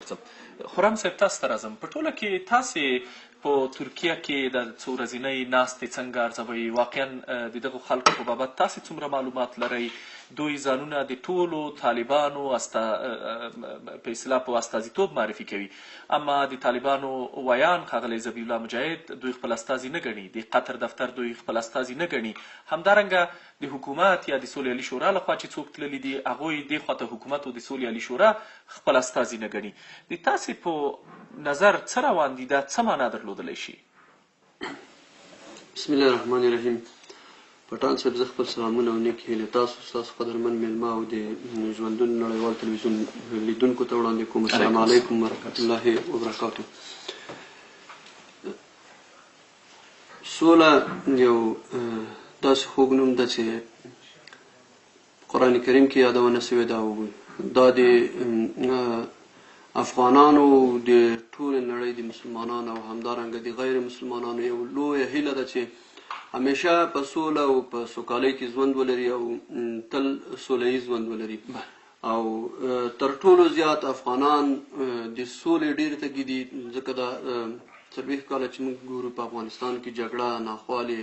خرم صاحب تاسو ته راځم. په ټوله کې تاسې په ترکیه کې د څو ورځنۍ ناستې څنګه ارزوئ؟ واقعا د دغو خلکو په بابت تاسې څومره معلومات لرئ؟ دوی ځانونه د ټولو طالبانو په اصطلاح په استازیتوب معرفي کوي، اما د طالبانو ویان ښاغلی ذبیح الله مجاهد دوی خپل استازي نه ګڼي، د قطر دفتر دوی خپل استازي نه ګڼي. همدارنګه د حکومت یا د سولې علي شورا لخوا چې څوک تللي دي هغوی دې خواته حکومت او د سولې علي شورا خپل استازي نه ګڼي. د تاسې په نظر څه روان دي؟ دا څه معنا درلودلی شي؟ بسم الله الرحمن الرحیم. پټان صاحب زه خپل سلامونه او نیک هیلې تاسو ستاسو قدرمن میلمه او د ژوندون نړیوال تلویزیون لیدونکو ته وړاندې کوم. السلام علیکم ورحمت الله وبرکاتو. سوله یو داسې خوږ نوم ده چې قرآن کریم کې یادونه سوې ده او دا د افغانانو د ټولې نړۍ د مسلمانانو او همدارنګه د غیر مسلمانانو یو لویه هیله ده چې همیشه په سوله او په سوکالۍ کې ژوند ولري او تل سوله ییز ژوند ولري. او تر ټولو زیات افغانان د سولې ډېر تږي دي، ځکه دا 40 کاله چې موږ ګورو په افغانستان کې جګړه، ناخوالې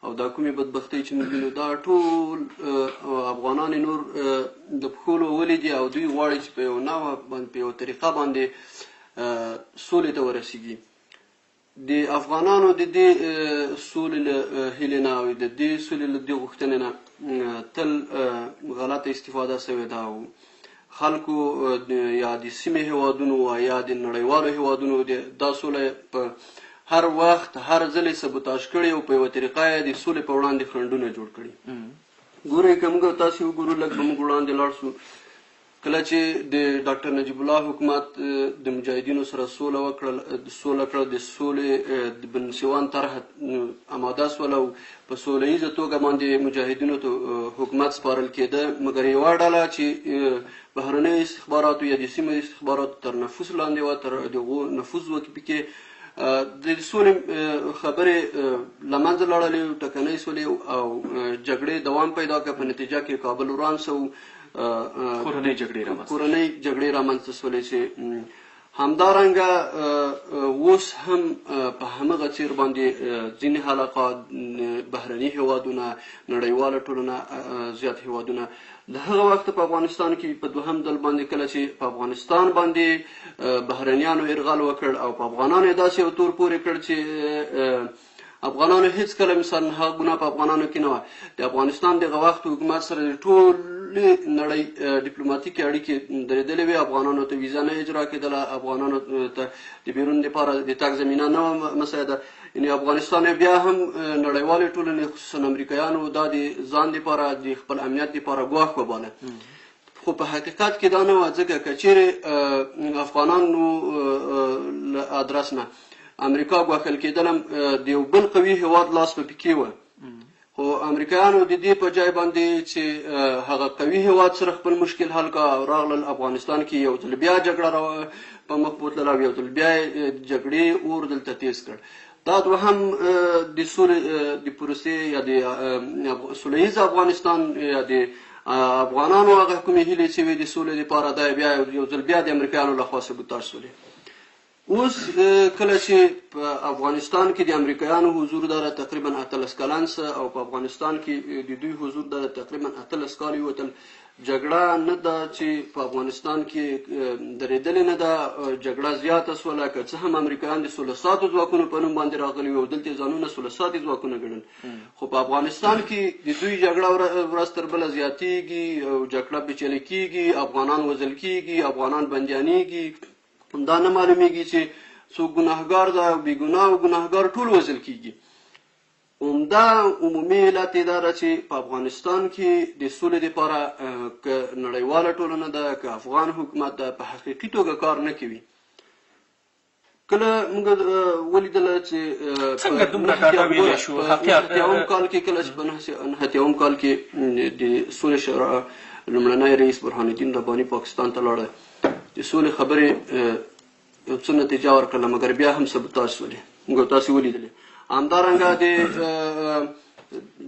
او دا کومې بدبختۍ چې موږ وینو دا ټول افغانان نور د پښو لوولي دي او دوی غواړي چې په یو نوعه باندې په یو طریقه باندې سولې ته ورسیږي. د افغانانو د دې سولې له هیلې نه او د دې سولې له دې غوښتنې نه تل غلطه استفاده سوې ده او خلکو یا د سیمې هیوادونو یا د نړیوالو هیوادونو دا سوله په هر وخت هر ځل یې سبوتاژ کړي او په یوه طریقه یې د سولې په وړاندې خنډونه جوړ کړي. ګورئ که موږ تاسې وګورو لږ به موږ وړاندې لاړ شو. کله چې د ډاکټر نجیب الله حکومت د مجاهدینو سره سوله کړه، د سولې د بنسوان طرح اماده سوله او په سوله ییزه توګه باندې مجاهدینو ته حکومت سپارل کېده، مګر یوه ډله چې بهرنیو استخباراتو یا د سیمې استخباراتو تر نفوذ لاندې وه، تر دغو نفوذ وکړي د سولې خبرې له منځه لاړلې، ټکنۍ سولې او جګړې دوام پیدا کړه. په نتیجه کې کابل وران سو، کورنۍ جګړې رامنځته سولې چې همدارنګه اوس هم په همغه څیر باندې ځینې حلقات بهرني هیوادونه، نړیواله ټولنه، زیات هیوادونه د هغه وخت په افغانستان کې په دوهم ځل باندې کله چې په افغانستان باندې بهرنیانو یرغل وکړ او په افغانانو یې داسې یو تور پورې کړ چې افغانانو هیڅ کله مثلا هغه ګناه په افغانانو کې نه وه. د افغانستان دغه وخت حکومت سره د ټولې نړۍ ډیپلوماتیکې اړیکې درېدلې وې، افغانانو ته ویزه نه اجرا کېدله، افغانانو ته د بیرون لپاره د تګ زمینه نه وه مساعده. یعنې افغانستان بیا هم نړیوالې ټولنې خصوصا امریکایانو دا د ځان لپاره د خپل امنیت لپاره ګواښ وباله. خو په حقیقت کې دا نه وه، ځکه که چیرې افغانانو له ادرس نه امریکا ګواښل کېدله د یو بل قوي هیواد لاس په پکې وه. خو امریکایانو د دې په ځای باندې چې هغه قوي هیواد سره خپل مشکل حل کړه او راغلل افغانستان کې یو ځل بیا جګړه په مخ بوتلله او یو ځل بیا جګړې اور دلته تیز کړ. دا دوهم د سولې د پروسې یا د سوله ییز افغانستان یا د افغانانو هغه کومې هیلې چې وې د سولې لپاره دا بیا یو ځل بیا د امریکایانو لخوا سبوتاژ سولې. اوس کله چې په افغانستان کې د امریکایانو حضور دا تقریبا 18 کلن څه او په افغانستان کې د دوی حضور دا تقریبا 18 کال وتل، جګړه نه ده چې په افغانستان کې درېدلې نه ده، جګړه زیاته سوله. که څه هم امریکایان د سوله ساتو ځواکونو په نوم باندې راغلي وو او دلته ځانونه سوله ساتي ځواکونه ګڼل، خو په افغانستان کې د دوی جګړه ورځ تر بله زیاتېږي او جګړه پیچلې کېږي، افغانان وژل کېږي، افغانان بندیانېږي، دا نه معلومیږي چې څوک ګناهګار ده او بې ګناه او ګناهګار ټول وژل کېږي. عمده عمومي علت یې دا ده چې په افغانستان کې د سولې دپاره که نړیواله ټولنه ده که افغان حکومت ده په حقیقي توګه کار نه کوي. کله موږ ولیدله چې په 79 کال کې کله چې په 79 کال کې د سولې شورا لومړنی رئیس برهان الدین رباني پاکستان ته لاړه، د سولې خبرې یو څه نتیجه ورکړله، مګر بیا هم سبوتاژ سولې موږ تاسې ولیدلې. همدارنګه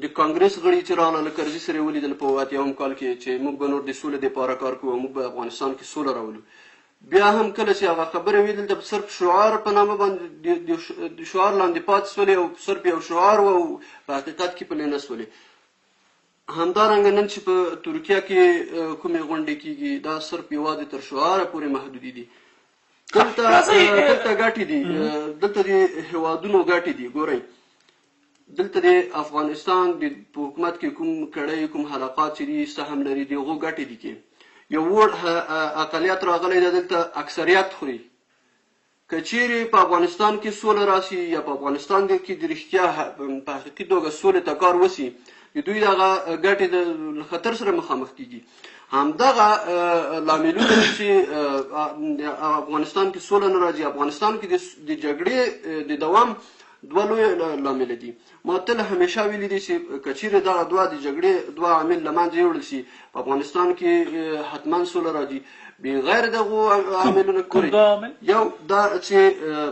د کانګرس غړي چې راغله کرزي سره یې ولیدل په 80 کال کې چې موږ به نور د سولې دپاره کار کوو او موږ به افغانستان کې سوله راولو. بیا هم کله چې هغه خبرې وې دلته صرف شعار په نامه باندې د شعار لاندې پاتې شولې او صرف یو شعار و او په حقیقت کې پلې نه شولې. همدارنګه نن چې په ترکیه کې کومې غونډې کېږي دا صرف یوازې تر شعاره پورې محدودې دي. دلته ګټې دي، دلته د هېوادونو ګټې دي. ګورئ دلته د افغانستان په حکومت کې کوم کړۍ کوم حلقات چې دي سهم لري د هغو ګټې دي کې یو وړ اقلیت راغلی دی دلته اکثریت خوري. که چیرې په افغانستان کې سوله راشي یا په افغانستان کې د رښتیا په حقیقي توګه سولې ته کار وشي د دوی دغه ګټې د خطر سره مخامخ کیږي. همدغه لاملونه چې افغانستان کې سوله نه راځي، افغانستان کې د جګړې د دوام دوه لوی لامل دي. ما تل همیشه ویلي دي چې که چیرې دغه د جګړې دوه عامل له منځه یوړل شي په افغانستان کې حتما سوله راځي. بغیر دغو عاملونو یو دا چې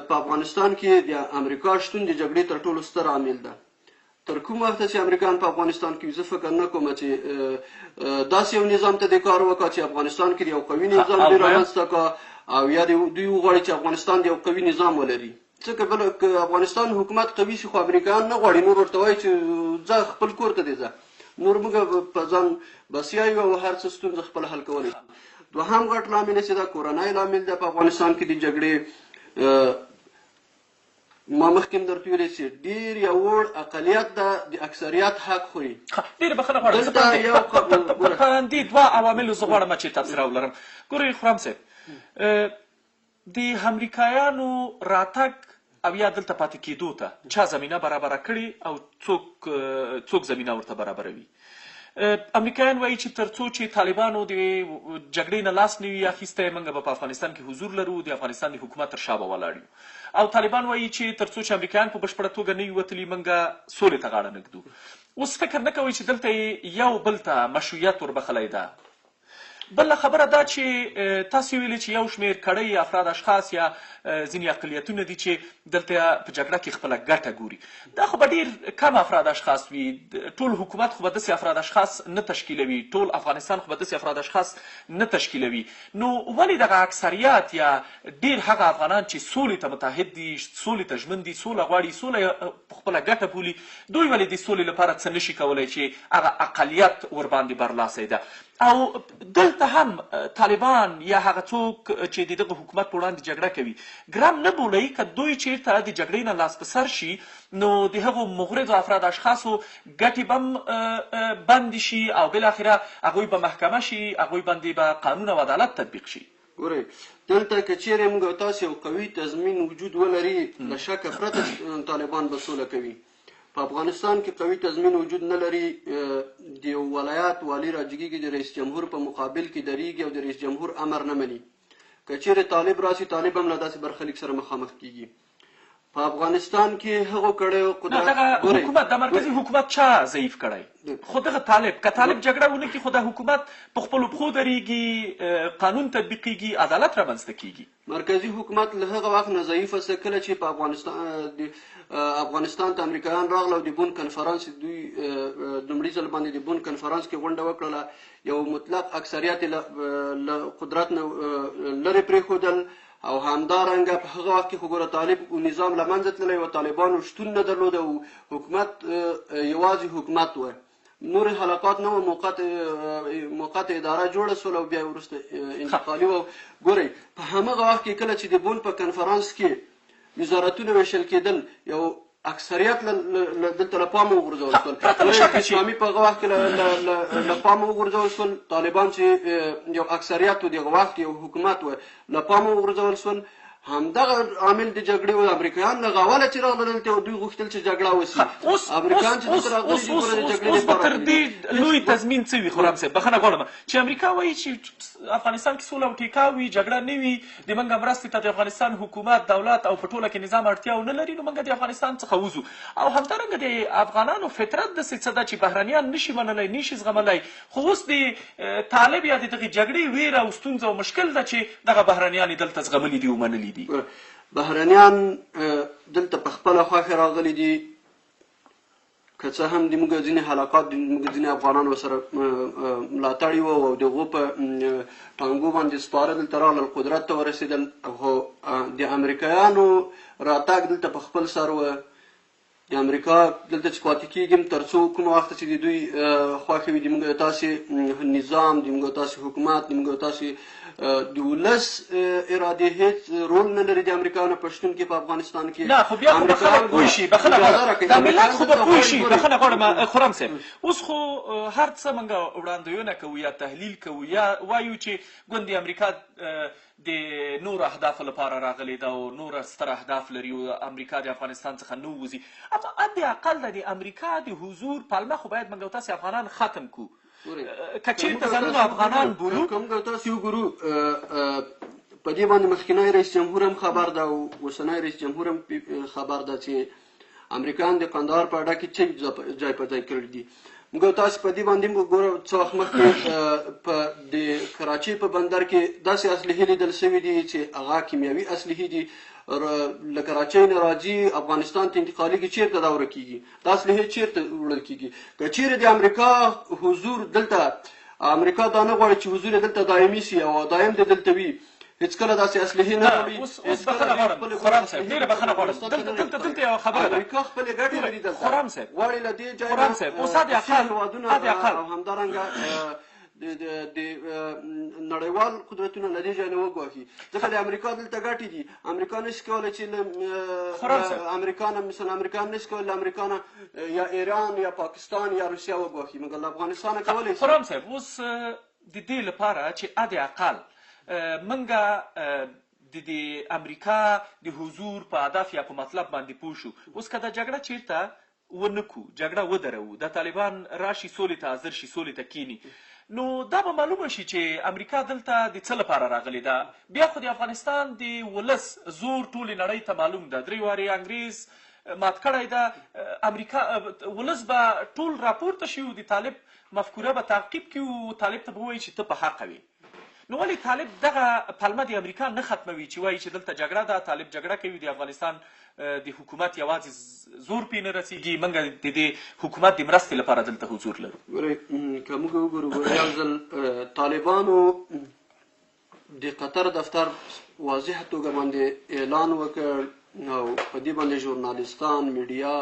په افغانستان کې د امریکا شتون د جګړې تر ټولو ستر عامل ده. تر کوم وخته چې امریکایان په افغانستان کې زه فکر نه کوم چې داسې یو نظام ته د کار وکړه چې افغانستان کې یو قوي نظام دې رامنځته کړه او یا دوی وغواړي چې افغانستان د یو قوي نظام ولري. ځکه بل افغانستان حکومت قوي شي خو امریکایان نه غواړي، نور ورته وایي چې ځه خپل کور ته دې ځه، نور موږ په ځان بسیا یو او هر څه ستونزه خپل حل کولی شي. دوهم غټ لامل چې دا کورنۍ لامل دی په افغانستان کې د جګړې. ما مخکې هم درته ویلې چې ډېر یو وړ اقلیت د اکثریت حق خوري. ډېره بخښنه غواړم په همدې دوه عواملو زه غواړم چې تبصره ولرم. ګورئ خرم صاحب، د امریکایانو راتګ او یا دلته پاتې کېدو ته چا زمینه برابره کړې او څوک زمینه ورته برابروي؟ امریکایان وایي چې تر څو چې طالبانو د جګړې نه لاس نه وي اخیستی موږ به په افغانستان کې حضور لرو، د افغانستان د حکومت تر شا به ولاړ یو. او طالبان وایي چې تر څو چې امریکایان په بشپړه توګه نه وي وتلي موږ سولې ته غاړه نه ږدو. اوس فکر نه کوئ چې دلته یو بل ته مشروعیت وربخلی ده؟ بله خبره دا چې تاسو ویلي چې یو شمېر کړۍ افراد اشخاص یا ځینې اقلیتونه دي چې دلته په جګړه کې خپله ګټه ګوري. دا خو به ډېر کم افراد اشخاص وي، ټول حکومت خو به داسې افراد اشخاص نه تشکیلوي، ټول افغانستان خو به داسې افراد اشخاص نه تشکیلوي. نو ولې دغه اکثریت یا ډېر هغه افغانان چې سولې ته متحد دي، سولې ته ژمن دي، سوله غواړي، سوله په خپله ګټه بولي، دوی ولې د سولې لپاره څه نشي کولی چې هغه اقلیت ورباندې برلاسی ده؟ او دلته هم طالبان یا هغه څوک چې د دغه حکومت په وړاندې جګړه کوي ګرم نه بولئ که دوی چېرته د جګړې نه لاس په سر شي نو د هغو مغرضو افراد اشخاصو ګټې به هم بندې شي او بالاخره هغوی به محکمه شي، هغوی باندې به قانون او عدالت تطبیق شي. ګورئ دلته که چیرې موږ تاسو یو قوي تضمین وجود ولري له شکه پرته طالبان به سوله کوي. په افغانستان کې قوي تضمین وجود نه لري. د یو ولایت والي راجګېږي د رئیس جمهور په مقابل کې درېږي او د رئیس جمهور امر نه مني. که چیرې طالب راشي طالب هم له داسې برخلیک سره مخامخ کېږي. په افغانستان کې هغو کړیو قدرت حکومت د مرکزي حکومت چا ضعیف کړی؟ خو دغه طالب که طالب جګړه ونه کړي خو د حکومت په خپلو پښو درېږي، قانون تطبیقېږي، عدالت رامنځته کېږي. مرکزي حکومت له هغه وخت نه ضعیفه څه کله چې په افغانستان ته امریکایان راغله او د بون کنفرانس دوی لومړي ځل باندې د بون کنفرانس کې غونډه وکړله، یو مطلق اکثریت له قدرت نه لرې پرېښودل او همدارنګه په هغه وخت کې خو ګوره طالب نظام له منځه تللی و، طالبانو شتون نه درلوده او حکومت یوازې حکومت و، نور حلقات نه و، موقت اداره جوړه سول او بیا وروسته انتقالي و. ګورئ په همغه وخت کې کله چې د بون په کنفرانس کې وزارتونه ویشل کېدل یو اکثریت دلته له پامه وغورځول شول. اسلامي په هغه وخت کې له پامه وغورځول شول، طالبان چې یو اکثریت و دغه وخت یو حکومت و له پامه وغورځول شول. همدغه عامل د جګړې و. امریکایان له غواله چې راغله دلته دوی غوښتل چې جګړه وشي. امریکایان چې دلته راغلي دي ګوره د جګړې اوس به تر دې لوی تضمین څه وي خرم صاحب؟ بخښنه غواړم چې امریکا وایي چې افغانستان کې سوله او ټیکا وي، جګړه نه وي، د موږ مرستې ته د افغانستان حکومت دولت او په ټوله کې نظام اړتیا ونه لري، نو موږ د افغانستان څخه وځو. او همدارنګه د افغانانو فطرت داسې څه ده چې بهرنیان نشي منلی، نشي زغملی. خو اوس د طالب یا د دغې جګړې ویره او ستونزه او مشکل ده چې دغه بهرنیان یې دلته زغملي دي او منلي دي. بهرنیان دلته په خپله خوښه راغلي دي، که څه هم د موږ ځینې حلقات د موږ ځینې افغانانو سره ملاتړي وو او د هغو په ټانګو باندې سپاره دلته راغلل، قدرت ته ورسېدل. خو د امریکایانو راتګ دلته په خپل سر و. د امریکا دلته چې پاتې کېږم تر څو کومه وخته چې د دوی خوښه وي د موږ تاسې نظام، د موږ تاسې حکومت، د موږ تاسې د ولس ارادې هېڅ رول نه لري د امریکایانو په شتون کې په افغانستان کې. نه خو بیا خو به خلک پوه شي، بخښنه غواړم دا ملت خو به پوه شي، بخښنه غواړم خرم صاحب. اوس خو هر څه موږ وړاندوینه کوو یا تحلیل کوو یا وایو چې ګوندې امریکا د نور اهدافو لپاره راغلی ده او نور ستر اهداف لري او امریکا د افغانستان څخه نه وځي. اما حداقل د امریکا د حضور پلمه خو باید موږ تاسې افغانان ختم کړو. که چېرته ځانونه افغانان بولو، که موږ تاسې وګورو په دې باندې مخکینی رئیس جمهور هم خبر ده او اوسنی رئیس جمهور هم خبر ده چې امریکایان د قندهار په اډه کې څه ځای په ځای کړي دي. موږ تاسې په دې باندې وګورو څه وخت مخکې په د کراچۍ په بندر کې داسې اسلحې لیدل شوي دي چې هغه کیمیاوي اسلحې دي، له کراچۍ نه راځي افغانستان ته انتقالېږي، چېرته دوره کېږي؟ دا اسلحې چېرته وړل کېږي؟ که چېرې د امریکا حضور دلته، امریکا دا نه غواړي چې حضور یې دلته دایمي سي او دایم دې دلته وي، هېڅکله داسې اسلحې نه راوړي. اوس بخښنه غواړم خرم صاحب، ډېره بخښنه غواړم، دلته یوه خبره ده. امریکا خپلې ګټې لري دلته، خرم صاحب غواړي له دې ځایه خرم صاحب اوس هېوادونه او همدارنګه د نړیوال قدرتونه له دې ځای نه وګواښي، ځکه د امریکا دلته ګټې دي. امریکا نشي کولی چې له امریکا نه مثلا امریکا نشي کولی له امریکا نه یا ایران یا پاکستان یا روسیه وګواښي، مګر له افغانستانه کولی شي. خرم صاحب اوس د دې لپاره چې حداقل منګه د امریکا د حضور په هدف یا په مطلب باندې پوه شو. اوس که دا جګړه چېرته ونه کړو، جګړه ودروو، د طالبان راشي سولې ته حاضر شي، سولې ته کینی، نو دا به معلومه شي چې امریکا دلته د څه لپاره راغلې ده. بیا خو د افغانستان د ولس زور ټولې نړۍ ته معلوم ده. 3 وارې انګریز مات کړی ده، امریکا ولس به ټول راپورته شي او د طالب مفکوره به تعقیب کړي او طالب ته به ووایي چې ته په حقه وي. نو ولې طالب دغه پلمه د امریکا نه ختموي چې وایي چې دلته جګړه ده، طالب جګړه کوي، د افغانستان د حکومت یوازې زور پې نه رسېږي، موږ د دې حکومت د مرستې لپاره دلته حضور لرو. ګورئ که موږ وګورو یو ځل طالبانو د قطر دفتر واضح توګه باندې اعلان وکړ او په دې باندې ژورنالستان، میډیا،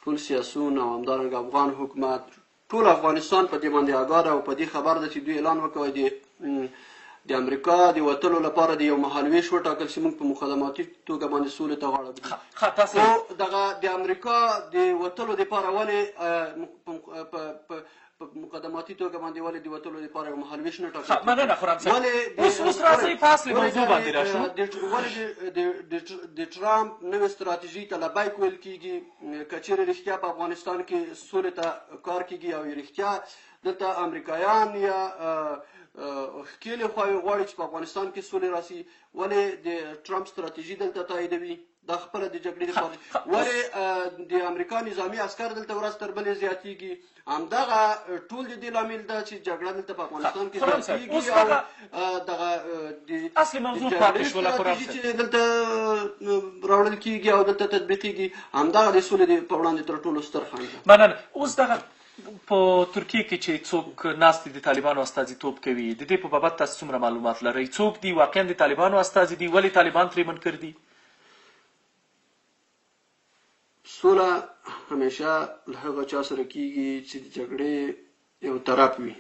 ټول سیاسون او همدارنګه افغان حکومت، ټول افغانستان په دې باندې آګاه ده او په دې خبر ده چې دوی اعلان وکړی د امریکا د وتلو لپاره د یو مهالویش وټاکل چې موږ په مقدماتي توګه باندې سولې ته غاړه ږدو. خو دغه د امریکا د وتلو دپاره ولې په مقدماتي توګه باندې ولې د وتلو دپاره یو مهالویش نه ټاکل؟ مننه خرم صاحب. اوس راځئ په اصلي موضوع باندې راشو. ولې د ټرامپ نوې ستراتیژۍ ته لبیک ویل کېږي؟ که چېرې رښتیا په افغانستان کې سولې ته کار کېږي او رښتیا دلته امریکایان یا ښکېلې خواوې غواړي چې په افغانستان کې سولې راسي، ولې د ټرمپ ستراتیژي دلته تاییدوي؟ دا خپله د جګړې لپاره ولې د امریکا نظامي عسکر دلته ورځ تر بلې زیاتېږي؟ همدغه ټول د دې لامل ده چې جګړه دلته په افغانستان کې زیاتېږي او دغه د اصلي موضوع پاتې شوله ستراتیژي چې دلته راوړل کېږي او دلته تطبیقېږي، همدغه د سولې په وړاندې تر ټولو ستر خنډ ده. مننه. اوس دغه په ترکیه کې چې څوک ناست د طالبانو استازیتوب کوي، د دې په بابت تاسو څومره معلومات لرئ؟ څوک دي واقعا د طالبانو استازي دي؟ ولې طالبان ترې منکر دي؟ سوله همیشه له هغه چا سره کېږي چې د جګړې یو طرف وي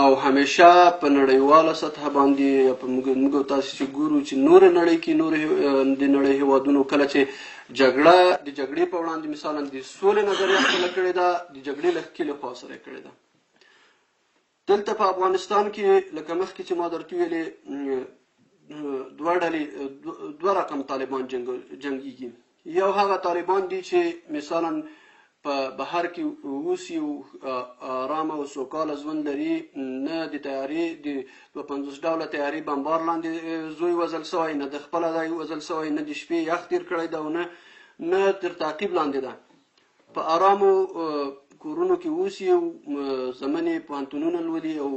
او همیشه په نړیواله سطحه باندې په موږ تاسو چې ګورو چې نورې نړۍ کې نورې د نړۍ هېوادونو کله چې جګړه د جګړې په وړاندې مثلا د سولې نظریه خپله کړې ده، د جګړې له ښکېلې خوا سره یې کړې ده. دلته په افغانستان کې لکه مخکې چې ما درته ویلې دوه رقم طالبان جنګېږي. یو هغه طالبان دي چې مثلا په بهر کې اوسي او ارامه او سوکاله ژوند لري، نه د تیارې د 50 ډوله تیارې بمبار لاندې زوی وژل سوی، نه د خپله ځای وژل سوی، نه د شپې یخ تېر کړی ده او نه تر تعقیب لاندې ده. په ارامو کورونو کې اوسي او زمنې پوهنتونونه لولي او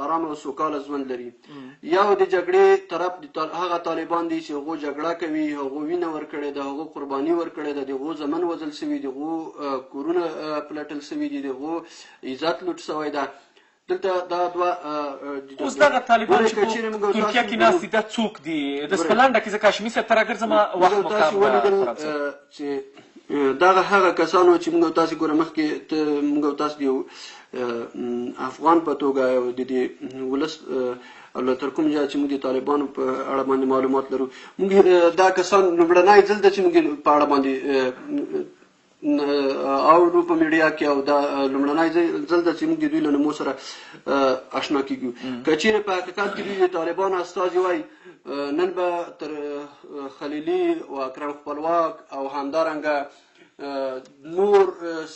ارامه او سوکاله ژوند لري. یا د جګړې طرف هغه طالبان دي چې هغوی جګړه کوي، هغوی وینه ورکړې ده، هغوی قرباني ورکړې ده، د هغوی زمن وژل سوي دي، هغوی کورونه پلټل سوي دي، د هغوی عزت لوټ سوی ده. دلته دا دوه اوس دغه طالبان چې په ترکیه کې ناست دي دا څوک دي؟ د سکلانډه کې زه هاشمي صاحب ته راګرځم وخت مو تاسو ولیدل چې دغه هغه کسانو چې موږ تاسو ګوره مخکې موږ تاسو د افغان په توګه او د دې ولس او تر کوم ځای چې موږ د طالبانو په اړه باندې معلومات لرو، موږ دا کسان لومړنی ځل ده چې موږ په اړه باندې اورو په میډیا کې، او دا لومړنی ځل ده چې موږ د دوی له نومو سره اشنا کیږو. که چیرې په حقیقت کې دوی د طالبانو استازي وای، نن به تر خلیلي او اکرم خپلواک او همدارنګه نور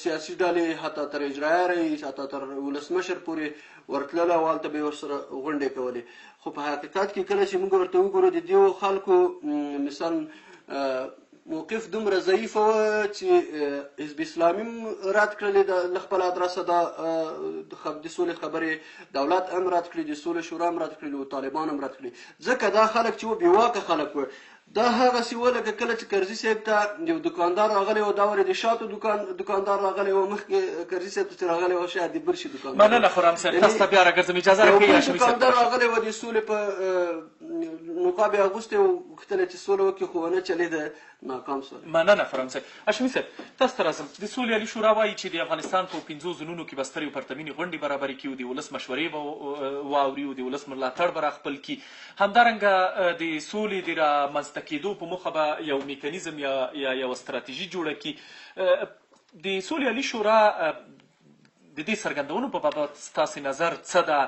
سیاسي ډلې حتی تر اجرایه رئیس حتی تر ولسمشر پورې ورتلله او هلته به یې ورسره غونډې کولې. خو په حقیقت کې کله چې موږ ورته وګورو د دې خلکو مثلا موقف دومره ضعیفه وه چې حزب اسلامي رد کړلې له خپل ادرسه د سولې خبرې، دولت هم رد کړي، د سولې شورا هم رد کړي او طالبان هم رد کړي. ځکه دا خلک چې وو بېواکه خلک وو. دا هغسې وه لکه کله چې کرزي صاحب ته یو دوکاندار راغلی و، دا ور د شاتو دوکاندار راغلی و، مخکې کرزي صاحب ته چې راغلی و شاید د برشي دوکاندار. مننه خورم صاحب، تاسو ته بیا راګرځم، اجازه راکړئ هاشمي صاحب. دوکاندار راغلی و د سولې په نقاب یې اغوستی و، غوښتل چې سوله وکړي خو ونه چلېده، ناکام شول. مننه خورم صاحب. هاشمي صاحب تاسو ته راځم. د سولې عالي شورا وایي چې د افغانستان په 5 ځایونو کې به سترې پرتمینې غونډې برابرې کړي او د ولس مشورې به واوري او د ولس ملاتړ به راخپل کړي. همدارنګه د سولې د رامنځته کېدو په موخه به یو میکانیزم یا یوه ستراتیژي جوړه کړي. د سولې عالي شورا د دې څرګندونو په بابت ستاسې نظر څه ده؟